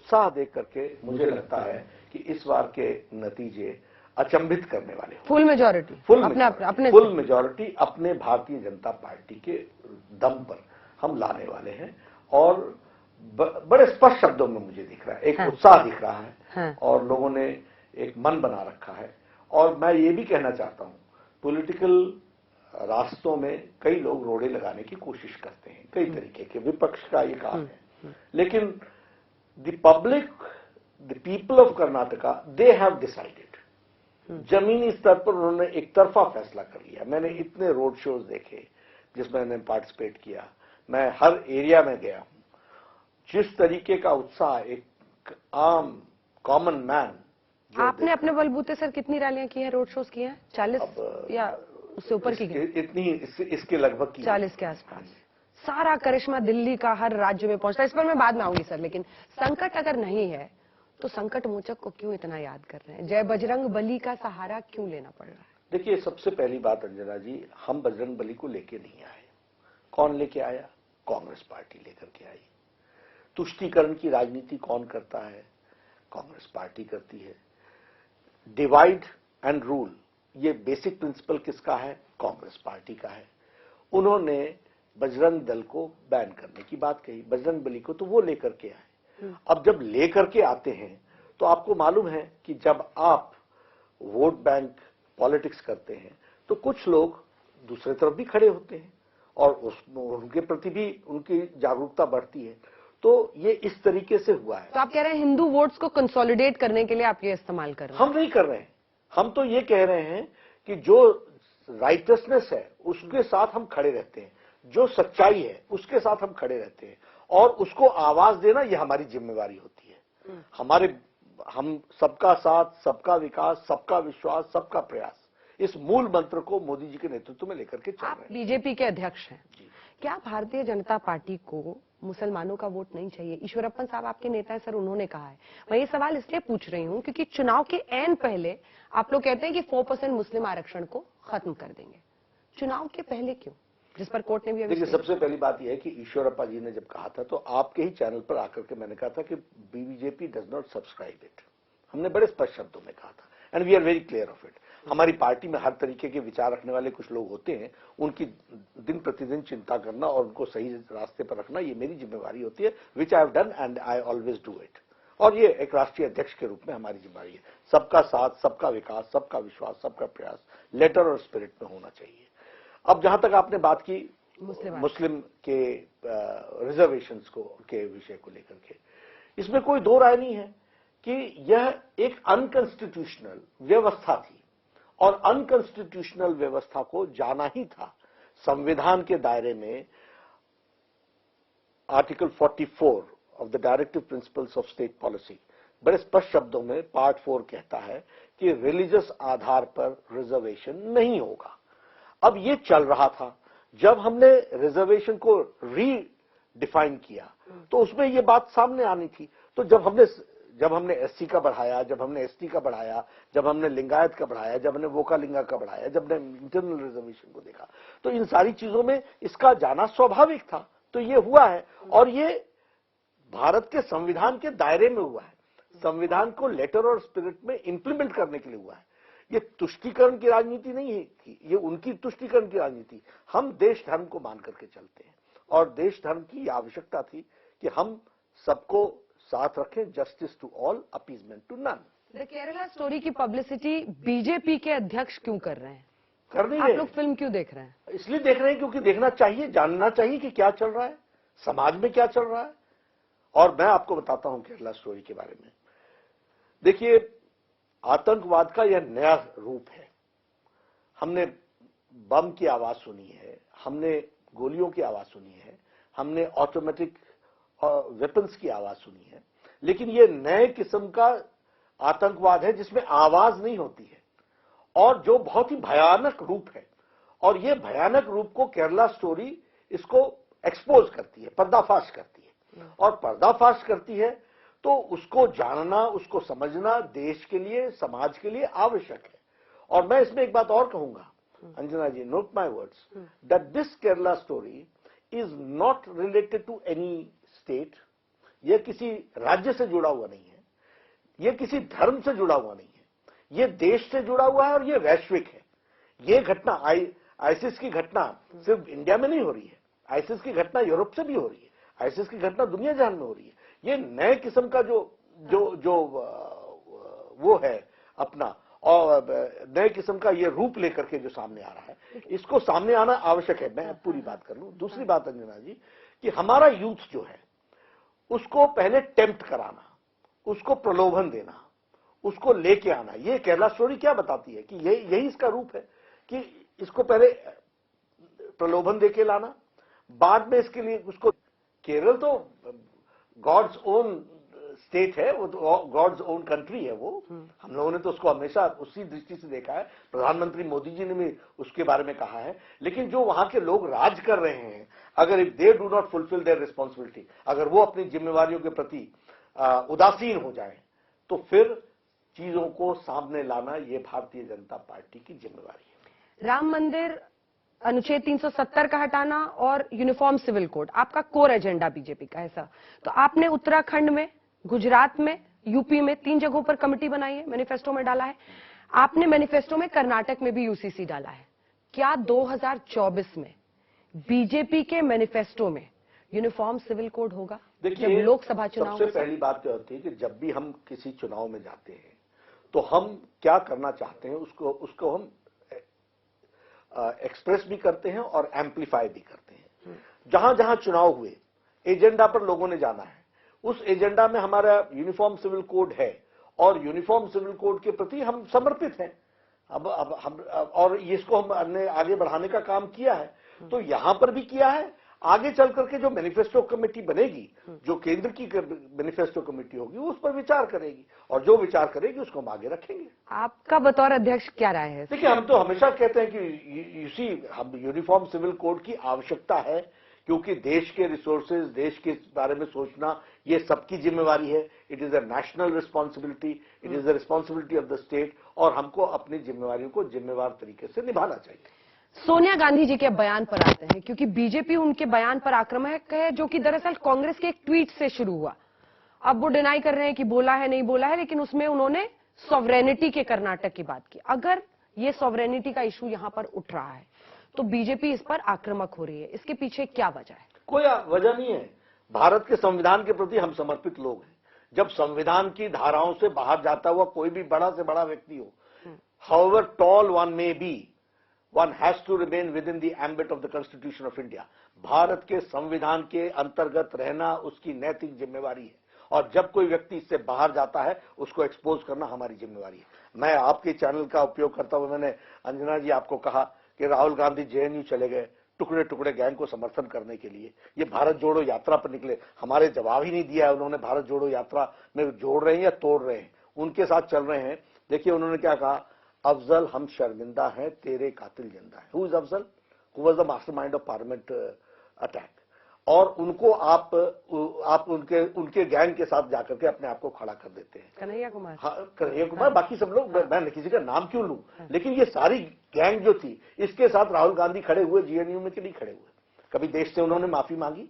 उत्साह देख करके मुझे लगता है कि इस बार के नतीजे अचंभित करने वाले हैं। फुल मेजॉरिटी, फुल मेजॉरिटी अपने भारतीय जनता पार्टी के दम पर हम लाने वाले हैं और बड़े स्पष्ट शब्दों में मुझे दिख रहा है, एक उत्साह दिख रहा है और लोगों ने एक मन बना रखा है। और मैं ये भी कहना चाहता हूं, पॉलिटिकल रास्तों में कई लोग रोड़े लगाने की कोशिश करते हैं, कई तरीके के, विपक्ष का ये काम है, लेकिन the public, the people of Karnataka, they have decided. जमीनी स्तर पर उन्होंने एक तरफा फैसला कर लिया। मैंने इतने रोड शोज देखे जिसमें मैंने पार्टिसिपेट किया, मैं हर एरिया में गया हूं, जिस तरीके का उत्साह एक आम कॉमन मैन। आपने अपने बलबूते सर कितनी रैलियां की हैं, रोड शोज किए हैं? 40 या उससे ऊपर की? इतनी इसके लगभग की 40 के आसपास। सारा करिश्मा दिल्ली का हर राज्य में पहुंचता है। इस पर मैं बाद में आऊंगी सर, लेकिन संकट अगर नहीं है तो संकट मोचक को क्यों इतना याद कर रहे हैं? जय बजरंग बली का सहारा क्यों लेना पड़ रहा है? देखिए, सबसे पहली बात अंजना जी, हम बजरंग बली को लेके नहीं आए। कौन लेके आया? कांग्रेस पार्टी लेकर के आई। तुष्टीकरण की राजनीति कौन करता है? कांग्रेस पार्टी करती है। डिवाइड एंड रूल, ये बेसिक प्रिंसिपल किसका है? कांग्रेस पार्टी का है। उन्होंने बजरंग दल को बैन करने की बात कही, बजरंग बली को तो वो लेकर के आए। अब जब लेकर के आते हैं तो आपको मालूम है कि जब आप वोट बैंक पॉलिटिक्स करते हैं तो कुछ लोग दूसरे तरफ भी खड़े होते हैं और उनके प्रति भी उनकी जागरूकता बढ़ती है। तो ये इस तरीके से हुआ है। तो आप कह रहे हैं हिंदू वोट्स को कंसोलिडेट करने के लिए आप ये इस्तेमाल कर रहे हैं? हम नहीं कर रहे हैं। हम तो ये कह रहे हैं कि जो राइटसनेस है उसके साथ हम खड़े रहते हैं, जो सच्चाई है उसके साथ हम खड़े रहते हैं और उसको आवाज देना ये हमारी जिम्मेवारी होती है। हम सबका साथ, सबका विकास, सबका विश्वास, सबका प्रयास, इस मूल मंत्र को मोदी जी के नेतृत्व में लेकर के चल रहे हैं। आप बीजेपी के अध्यक्ष हैं, क्या भारतीय जनता पार्टी को मुसलमानों का वोट नहीं चाहिए? ईश्वरप्पन साहब आपके नेता है सर, उन्होंने कहा है। मैं ये सवाल इसलिए पूछ रही हूं क्योंकि चुनाव के ऐन पहले आप लोग कहते हैं कि 4% मुस्लिम आरक्षण को खत्म कर देंगे। चुनाव के पहले क्यों? जिस पर कोर्ट ने भी देखिए, सबसे पहली बात यह है कि ईश्वरप्पा जी ने जब कहा था तो आपके ही चैनल पर आकर के मैंने कहा था कि BJP does not subscribe it. हमने बड़े स्पष्ट शब्दों में कहा था and we are very clear of it. हमारी पार्टी में हर तरीके के विचार रखने वाले कुछ लोग होते हैं, उनकी दिन प्रतिदिन चिंता करना और उनको सही रास्ते पर रखना ये मेरी जिम्मेवारी होती है, which I have done and I always do it. और ये एक राष्ट्रीय अध्यक्ष के रूप में हमारी जिम्मेवारी है। सबका साथ, सबका विकास, सबका विश्वास, सबका प्रयास लेटर और स्पिरिट में होना चाहिए। अब जहां तक आपने बात की मुस्लिम के रिजर्वेशंस को के विषय को लेकर के, इसमें कोई दो राय नहीं है कि यह एक अनकॉन्स्टिट्यूशनल व्यवस्था थी और अनकॉन्स्टिट्यूशनल व्यवस्था को जाना ही था। संविधान के दायरे में article 44 of the directive principles of state policy बड़े स्पष्ट शब्दों में पार्ट 4 कहता है कि रिलीजियस आधार पर रिजर्वेशन नहीं होगा। अब ये चल रहा था। जब हमने रिजर्वेशन को रीडिफाइन किया तो उसमें ये बात सामने आनी थी। तो जब हमने एससी का बढ़ाया, जब हमने एसटी का बढ़ाया, जब हमने लिंगायत का बढ़ाया, जब हमने वोकालिंगा का बढ़ाया, जब हमने इंटरनल रिजर्वेशन को देखा, तो इन सारी चीजों में इसका जाना स्वाभाविक था। तो ये हुआ है और ये भारत के संविधान के दायरे में हुआ है। संविधान को लेटर और स्पिरिट में इंप्लीमेंट करने के लिए हुआ है। ये तुष्टीकरण की राजनीति नहीं है, ये उनकी तुष्टीकरण की राजनीति। हम देश धर्म को मान करके चलते हैं और देश धर्म की आवश्यकता थी कि हम सबको साथ रखें, justice to all, appeasement to none. The Kerala story की पब्लिसिटी बीजेपी के अध्यक्ष क्यों कर रहे हैं? कर नहीं रहे। आप लोग फिल्म क्यों देख रहे हैं? इसलिए देख रहे हैं क्योंकि देखना चाहिए, जानना चाहिए कि क्या चल रहा है, समाज में क्या चल रहा है। और मैं आपको बताता हूं केरला स्टोरी के बारे में। देखिए, आतंकवाद का यह नया रूप है। हमने बम की आवाज सुनी है, हमने गोलियों की आवाज सुनी है, हमने ऑटोमेटिक वेपन्स की आवाज सुनी है, लेकिन यह नए किस्म का आतंकवाद है जिसमें आवाज नहीं होती है और जो बहुत ही भयानक रूप है। और यह भयानक रूप को केरला स्टोरी इसको एक्सपोज करती है, पर्दाफाश करती है। और पर्दाफाश करती है तो उसको जानना, उसको समझना देश के लिए, समाज के लिए आवश्यक है। और मैं इसमें एक बात और कहूंगा, Anjana ji, note my words, that this Kerala story is not related to any state, यह किसी राज्य से जुड़ा हुआ नहीं है, यह किसी धर्म से जुड़ा हुआ नहीं है, यह देश से जुड़ा हुआ है और यह वैश्विक है। यह घटना आईसिस की घटना सिर्फ इंडिया में नहीं हो रही है, आईसिस की घटना यूरोप से भी हो रही है, आईसिस की घटना दुनिया जहान में हो रही है। ये नए किस्म का जो वो है अपना, और नए किस्म का ये रूप लेकर के जो सामने आ रहा है, इसको सामने आना आवश्यक है। मैं पूरी बात कर लूं। दूसरी बात अंजना जी, कि हमारा यूथ जो है उसको पहले टेम्प्ट कराना, उसको प्रलोभन देना, उसको लेके आना। ये केरला स्टोरी क्या बताती है कि यही इसका रूप है कि इसको पहले प्रलोभन देके लाना, बाद में इसके लिए उसको। केरल तो गॉड्स ओन स्टेट है, वो तो गॉड्स ओन कंट्री है वो। हम लोगों ने तो उसको हमेशा उसी दृष्टि से देखा है, प्रधानमंत्री मोदी जी ने भी उसके बारे में कहा है। लेकिन जो वहां के लोग राज कर रहे हैं, अगर if they do not fulfil their responsibility, अगर वो अपनी जिम्मेवारियों के प्रति उदासीन हो जाए, तो फिर चीजों को सामने लाना ये भारतीय जनता पार्टी की जिम्मेवारी है। राम मंदिर, अनुच्छेद 370 का हटाना और यूनिफॉर्म सिविल कोड आपका कोर एजेंडा बीजेपी का है सर। तो आपने उत्तराखंड में, गुजरात में, यूपी में 3 जगहों पर कमेटी बनाई है, मैनिफेस्टो में डाला है। आपने मैनिफेस्टो में कर्नाटक में भी यूसीसी डाला है। क्या 2024 में बीजेपी के मैनिफेस्टो में यूनिफॉर्म सिविल कोड होगा? देखिए, जब लोकसभा चुनाव, सबसे पहली बात क्या होती है कि जब भी हम किसी चुनाव में जाते हैं तो हम क्या करना चाहते हैं उसको हम एक्सप्रेस भी करते हैं और एम्पलीफाई भी करते हैं। जहां जहां चुनाव हुए, एजेंडा पर लोगों ने जाना है, उस एजेंडा में हमारा यूनिफॉर्म सिविल कोड है और यूनिफॉर्म सिविल कोड के प्रति हम समर्पित हैं। अब हम और इसको हमने आगे बढ़ाने का काम किया है, तो यहां पर भी किया है। आगे चल करके जो मैनिफेस्टो कमेटी बनेगी, जो केंद्र की मैनिफेस्टो कमेटी होगी, वो उस पर विचार करेगी और जो विचार करेगी उसको हम आगे रखेंगे। आपका बतौर अध्यक्ष क्या राय है? देखिए, हम तो हमेशा कहते हैं कि हम यूनिफॉर्म सिविल कोड की आवश्यकता है, क्योंकि देश के रिसोर्सेज, देश के बारे में सोचना ये सबकी जिम्मेवारी है। It is a national responsibility, it is the responsibility of the state, और हमको अपनी जिम्मेवारियों को जिम्मेवार तरीके से निभाना चाहिए। सोनिया गांधी जी के बयान पर आते हैं, क्योंकि बीजेपी उनके बयान पर आक्रामक है, जो कि दरअसल कांग्रेस के एक ट्वीट से शुरू हुआ। अब वो डिनाई कर रहे हैं कि बोला है नहीं बोला है, लेकिन उसमें उन्होंने सॉवरेनिटी के कर्नाटक की बात की। अगर ये सॉवरेनिटी का इशू यहां पर उठ रहा है तो बीजेपी इस पर आक्रामक हो रही है, इसके पीछे क्या वजह है? कोई वजह नहीं है। भारत के संविधान के प्रति हम समर्पित लोग हैं। जब संविधान की धाराओं से बाहर जाता हुआ कोई भी बड़ा से बड़ा व्यक्ति हो, however tall one may be, one has to remain within the ambit of the Constitution of India. Bharat के संविधान के अंतर्गत रहना उसकी नैतिक जिम्मेवारी है, और जब कोई व्यक्ति इससे बाहर जाता है उसको एक्सपोज करना हमारी जिम्मेवारी है। मैं आपके चैनल का उपयोग करता हुआ मैंने अंजना जी आपको कहा कि राहुल गांधी जेएनयू चले गए टुकड़े टुकड़े गैंग को समर्थन करने के लिए, ये भारत जोड़ो यात्रा पर निकले। हमारे जवाब ही नहीं दिया है उन्होंने, भारत जोड़ो यात्रा में जोड़ रहे हैं या तोड़ रहे हैं, उनके साथ चल रहे हैं। देखिए उन्होंने क्या कहा, अफजल हम शर्मिंदा हैं, तेरे कातिल जिंदा है। Who is Afzal? Who was the mastermind of parliament attack. और उनको आप उनके गैंग के साथ जाकर के अपने आप को खड़ा कर देते हैं। कन्हैया कुमार, हाँ, कन्हैया कुमार, बाकी सब लोग, मैं किसी का नाम क्यों लूं, लेकिन ये सारी गैंग जो थी इसके साथ राहुल गांधी खड़े हुए जेएनयू में कि नहीं खड़े हुए? कभी देश से उन्होंने माफी मांगी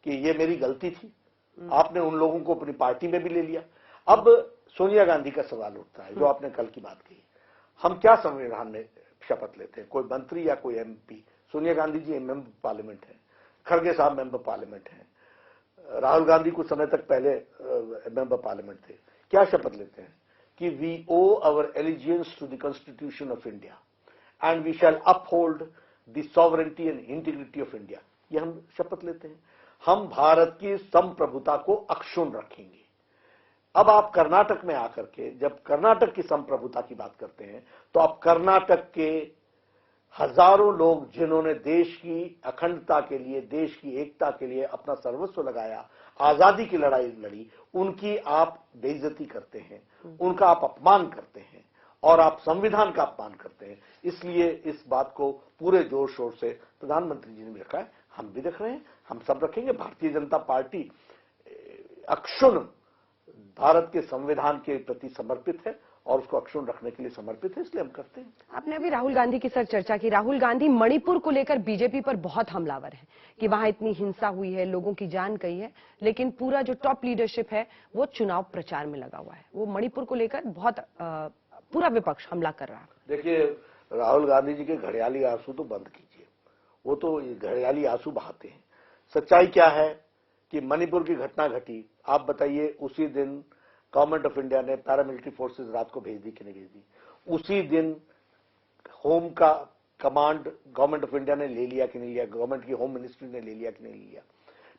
कि ये मेरी गलती थी? आपने उन लोगों को अपनी पार्टी में भी ले लिया। अब सोनिया गांधी का सवाल उठता है, जो आपने कल की बात कही, हम क्या संविधान में शपथ लेते हैं? कोई मंत्री या कोई MP? Sonia Gandhi ji member parliament है, खड़गे साहब मेंबर पार्लियामेंट है, राहुल गांधी कुछ समय तक पहले मेंबर पार्लियामेंट थे। क्या शपथ लेते हैं कि we owe our allegiance to the constitution of India and we shall uphold the sovereignty and integrity of India. ये हम शपथ लेते हैं, हम भारत की संप्रभुता को अक्षुण्ण रखेंगे। अब आप कर्नाटक में आकर के जब कर्नाटक की संप्रभुता की बात करते हैं, तो आप कर्नाटक के हजारों लोग जिन्होंने देश की अखंडता के लिए, देश की एकता के लिए अपना सर्वस्व लगाया, आजादी की लड़ाई लड़ी, उनकी आप बेइज्जती करते हैं, उनका आप अपमान करते हैं और आप संविधान का अपमान करते हैं। इसलिए इस बात को पूरे जोर शोर से प्रधानमंत्री जी ने भी रखा है, हम भी रख रहे हैं, हम सब रखेंगे। भारतीय जनता पार्टी अक्षुण्ण भारत के संविधान के प्रति समर्पित है और उसको अक्षुण्ण रखने के लिए समर्पित है, इसलिए हम करते हैं। आपने अभी राहुल गांधी की सर चर्चा की। राहुल गांधी मणिपुर को लेकर बीजेपी पर बहुत हमलावर है कि वहां इतनी हिंसा हुई है, लोगों की जान गई है, लेकिन पूरा जो टॉप लीडरशिप है वो चुनाव प्रचार में लगा हुआ है। वो मणिपुर को लेकर बहुत पूरा विपक्ष हमला कर रहा है। देखिए, राहुल गांधी जी के घड़ियाली आंसू तो बंद कीजिए, वो तो घड़ियाली आंसू बहाते हैं। सच्चाई क्या है कि मणिपुर की घटना घटी, आप बताइए, उसी दिन गवर्नमेंट ऑफ इंडिया ने पैरामिलिट्री फोर्सेस रात को भेज दी कि नहीं भेज दी? उसी दिन होम का कमांड गवर्नमेंट ऑफ इंडिया ने ले लिया कि नहीं लिया? गवर्नमेंट की होम मिनिस्ट्री ने ले लिया कि नहीं लिया?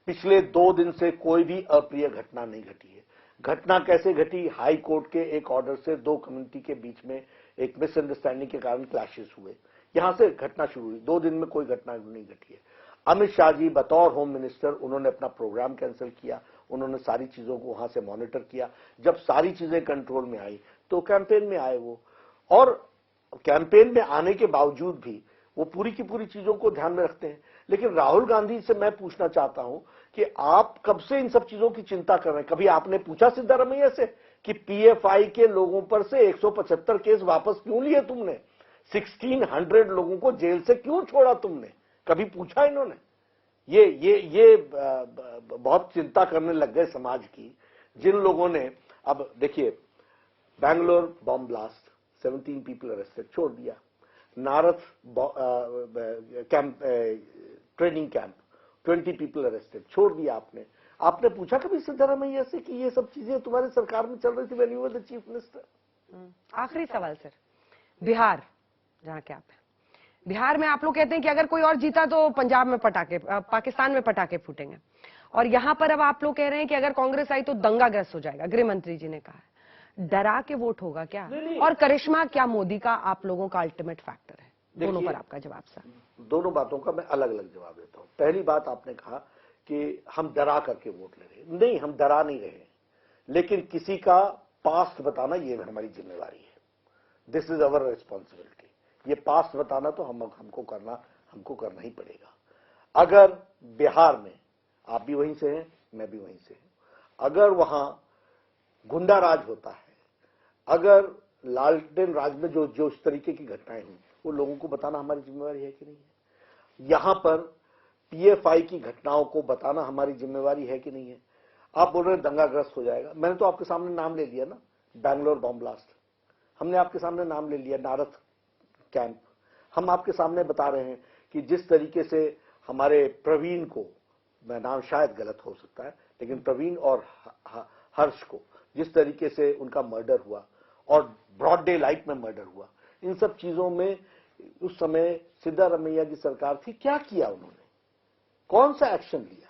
पिछले 2 दिन से कोई भी अप्रिय घटना नहीं घटी है। घटना कैसे घटी? हाई कोर्ट के एक ऑर्डर से 2 कम्युनिटी के बीच में एक मिसअंडरस्टैंडिंग के कारण क्लैशेस हुए, यहां से घटना शुरू हुई। 2 दिन में कोई घटना नहीं घटी है। अमित शाह जी बतौर होम मिनिस्टर उन्होंने अपना प्रोग्राम कैंसिल किया, उन्होंने सारी चीजों को वहां से मॉनिटर किया। जब सारी चीजें कंट्रोल में आई तो कैंपेन में आए वो, और कैंपेन में आने के बावजूद भी वो पूरी की पूरी चीजों को ध्यान में रखते हैं। लेकिन राहुल गांधी से मैं पूछना चाहता हूं कि आप कब से इन सब चीजों की चिंता कर रहे हैं? कभी आपने पूछा सिद्धारमैया से कि पीएफआई के लोगों पर से 175 केस वापस क्यों लिए तुमने? 1600 लोगों को जेल से क्यों छोड़ा तुमने? कभी पूछा इन्होंने? ये बहुत चिंता करने लग गए समाज की, जिन लोगों ने, अब देखिए, Bangalore bomb blast, 17 people arrested, छोड़ दिया। Narath camp, training camp, 20 people arrested, छोड़ दिया आपने। आपने पूछा कभी सिद्धारमैया से कि ये सब चीजें तुम्हारी सरकार में चल रही थी when you were the chief minister? आखिरी सवाल सर, बिहार जहां के आप हैं, बिहार में आप लोग कहते हैं कि अगर कोई और जीता तो पंजाब में पटाखे, पाकिस्तान में पटाखे फूटेंगे, और यहां पर अब आप लोग कह रहे हैं कि अगर कांग्रेस आई तो दंगाग्रस्त हो जाएगा। गृह मंत्री जी ने कहा है, डरा के वोट होगा क्या? नहीं। और करिश्मा क्या मोदी का आप लोगों का अल्टीमेट फैक्टर है? दोनों पर आपका जवाब सर। दोनों बातों का मैं अलग अलग जवाब देता हूं। पहली बात, आपने कहा कि हम डरा करके वोट ले रहे हैं। नहीं, हम डरा नहीं रहे, लेकिन किसी का पास्ट बताना ये हमारी जिम्मेवारी है। This is our responsibility. ये पास्ट बताना तो हमको करना ही पड़ेगा। अगर बिहार में, आप भी वहीं से हैं, मैं भी वहीं से हूं, अगर वहां गुंडा राज होता है, अगर लालटेन राज में जो इस तरीके की घटनाएं हुई, वो लोगों को बताना हमारी जिम्मेवारी है कि नहीं है? यहां पर पीएफआई की घटनाओं को बताना हमारी जिम्मेवारी है कि नहीं है? आप बोल रहे हैं दंगाग्रस्त हो जाएगा, मैंने तो आपके सामने नाम ले लिया ना, बैंगलोर बॉम्ब ब्लास्ट, हमने आपके सामने नाम ले लिया, नारथ कैंप, हम आपके सामने बता रहे हैं कि जिस तरीके से हमारे प्रवीण को, मैं नाम शायद गलत हो सकता है, लेकिन प्रवीण और हर्ष को जिस तरीके से उनका मर्डर हुआ और ब्रॉड डे लाइट में मर्डर हुआ, इन सब चीजों में उस समय सिद्धारमैया की सरकार थी, क्या किया उन्होंने? कौन सा एक्शन लिया?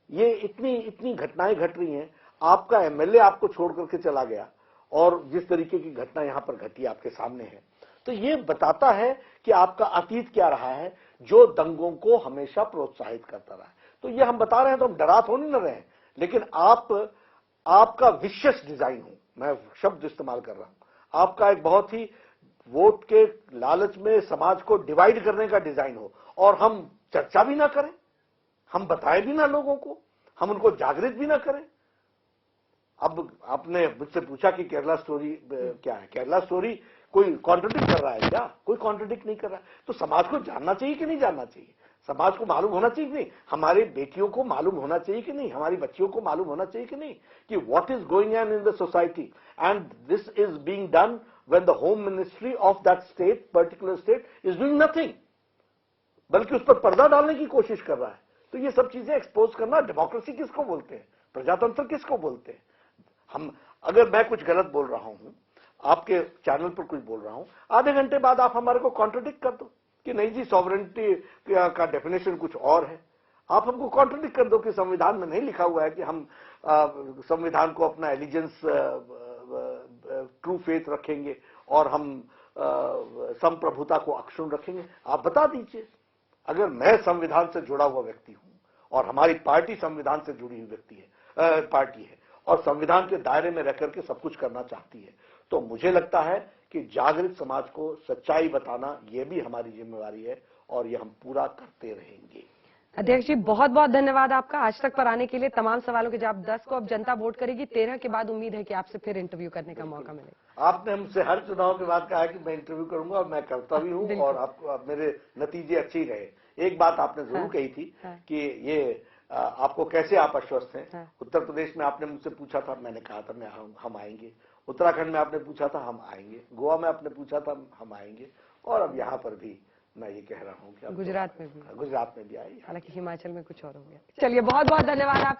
ये इतनी घटनाएं घट रही हैं, आपका एमएलए आपको छोड़ करके चला गया, और जिस तरीके की घटना यहां पर घटी आपके सामने है, तो ये बताता है कि आपका अतीत क्या रहा है, जो दंगों को हमेशा प्रोत्साहित करता रहा है। तो ये हम बता रहे हैं तो हम डरा थोड़ी न रहे हैं, लेकिन आपका विशेष डिजाइन हो, मैं शब्द इस्तेमाल कर रहा हूं, आपका एक बहुत ही वोट के लालच में समाज को डिवाइड करने का डिजाइन हो, और हम चर्चा भी ना करें, हम बताएं भी ना लोगों को, हम उनको जागृत भी ना करें। अब आपने मुझसे पूछा कि केरला स्टोरी क्या है? केरला स्टोरी कोई कॉन्ट्रडिक्ट कर रहा है क्या? कोई कॉन्ट्रडिक्ट नहीं कर रहा है। तो समाज को जानना चाहिए कि नहीं जानना चाहिए? समाज को मालूम होना चाहिए कि नहीं? हमारी बेटियों को मालूम होना चाहिए कि नहीं? हमारी बच्चियों को मालूम होना चाहिए कि नहीं कि what is going on in the society, and this is being done when the home ministry of that state, particular state, is doing nothing, बल्कि उस पर पर्दा डालने की कोशिश कर रहा है। तो ये सब चीजें एक्सपोज करना, डेमोक्रेसी किसको बोलते हैं? प्रजातंत्र किसको बोलते हैं? हम, अगर मैं कुछ गलत बोल रहा हूं, आपके चैनल पर कुछ बोल रहा हूं, आधे घंटे बाद आप हमारे को कॉन्ट्रडिक्ट कर दो कि नहीं जी, सॉवरेनिटी का डेफिनेशन कुछ और है। आप हमको कॉन्ट्रडिक्ट कर दो कि संविधान में नहीं लिखा हुआ है कि हम संविधान को अपना एलिजेंस, ट्रू फेथ रखेंगे और हम संप्रभुता को अक्षुण्ण रखेंगे। आप बता दीजिए। अगर मैं संविधान से जुड़ा हुआ व्यक्ति हूं और हमारी पार्टी संविधान से जुड़ी हुई पार्टी है और संविधान के दायरे में रहकर के सब कुछ करना चाहती है, तो मुझे लगता है कि जागृत समाज को सच्चाई बताना यह भी हमारी जिम्मेवारी है, और ये हम पूरा करते रहेंगे। अध्यक्ष जी बहुत बहुत धन्यवाद आपका आज तक पर आने के लिए, तमाम सवालों के जवाब 10 को अब जनता वोट करेगी, 13 के बाद उम्मीद है कि आपसे फिर इंटरव्यू करने का मौका मिलेगा। आपने हमसे हर चुनाव के बाद कहा है कि मैं इंटरव्यू करूंगा और मैं करता भी हूं और आपको मेरे नतीजे अच्छे ही रहे। एक बात आपने जरूर कही थी कि ये आपको कैसे आप आश्वस्त हैं। उत्तर प्रदेश में आपने मुझसे पूछा था, मैंने कहा था हम आएंगे। उत्तराखंड में आपने पूछा था, हम आएंगे। गोवा में आपने पूछा था, हम आएंगे। और अब यहाँ पर भी मैं ये कह रहा हूँ कि गुजरात में भी आए। हालांकि हिमाचल में कुछ और हो गया। चलिए बहुत बहुत धन्यवाद आपका।